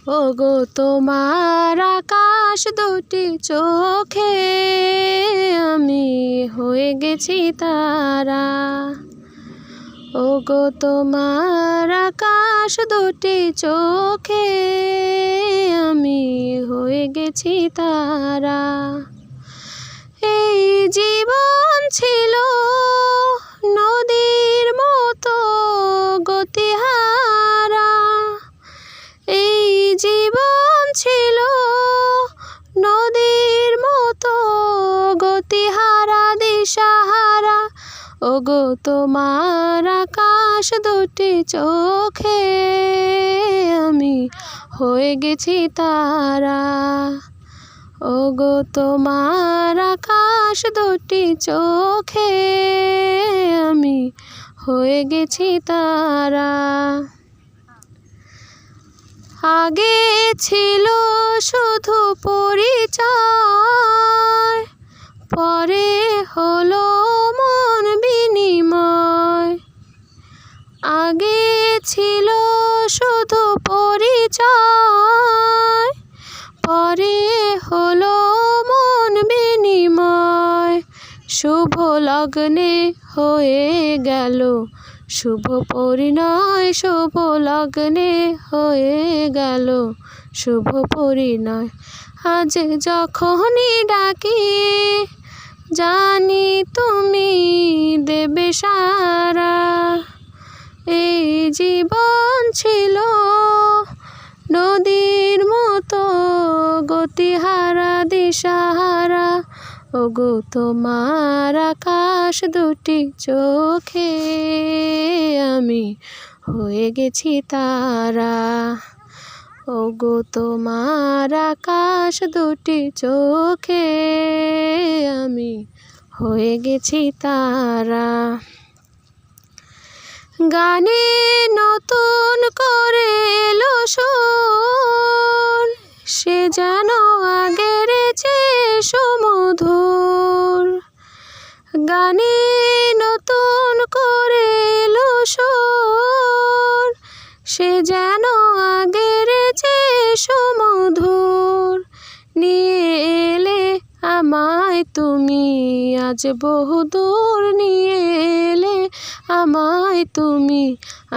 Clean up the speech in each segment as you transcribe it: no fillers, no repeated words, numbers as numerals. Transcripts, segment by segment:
ওগো তোমার আকাশ দুটি চোখে আমি হয়ে গেছি তারা। ওগো তোমার আকাশ দুটি চোখে আমি হয়ে গেছি তারা। এই জীবন ছিল নদীর মতো গতিহারা, এই জীবন ছিল নদীর মতো গতিহারা দিশাহারা। ওগো তোমার আকাশ দুটি চোখে আমি হয়ে গেছি তারা। ওগো তোমার আকাশ দুটি চোখে আমি হয়ে গেছি তারা। আগে ছিল শুধু পরিচয়, পরে হলো মন বিনিময়। আগে ছিল শুধু পরিচয়, পরে হলো মন বিনিময়। শুভ লগ্নে হয়ে গেল শুভ পরিণয়, শুভ লগ্নে হয়ে গেল শুভ পরিণয়। আজ যখনই ডাকি জানি তুমি দেবে সারা। এই জীবন ছিল নদীর মতো গতিহারা দিশাহারা। ওগো তোমার আকাশ দুটি চোখে আমি হয়ে গেছি তারা। ওগো তোমার আকাশ দুটি চোখে আমি হয়ে গেছি তারা। গানে নতুন করে এলো সুর, সে যেন আগের চেয়ে সুমধুর। গানে নতুন করে এলো সুর, সে যেন আগের চেয়ে সুমধুর। নিয়ে এলে আমায় তুমি আজ বহুদূর, নিয়ে এলে আমায় তুমি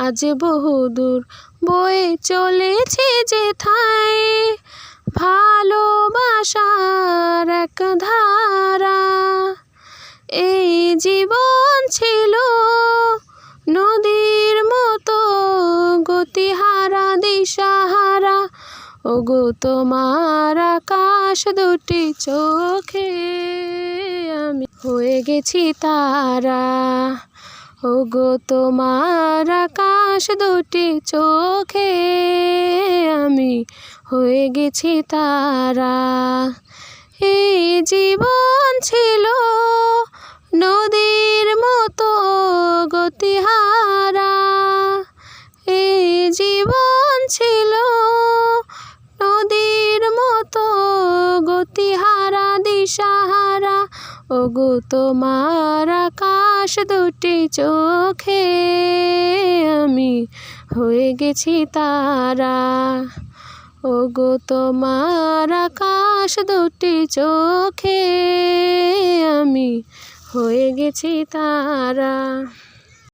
আজ বহুদূর। বয়ে চলেছে যেথায় ভালোবাসার এক ধারা। এই জীবন ছিল নদীর মতো গতিহারা দিশাহারা। ওগো তোমার আকাশ দুটি চোখে আমি হয়ে গেছি তারা। ওগো তোমার আকাশ দুটি চোখে আমি হয়ে গেছি তারা। এই জীবন ছিল নদীর মতো গতিহারা, এই জীবন ছিল নদীর মতো গতিহারা দিশাহারা। ওগো তোমার আকাশ দুটি চোখে আমি হয়ে গেছি তারা। ওগো তোমার আকাশ দুটি চোখে আমি হয়ে গেছি তারা।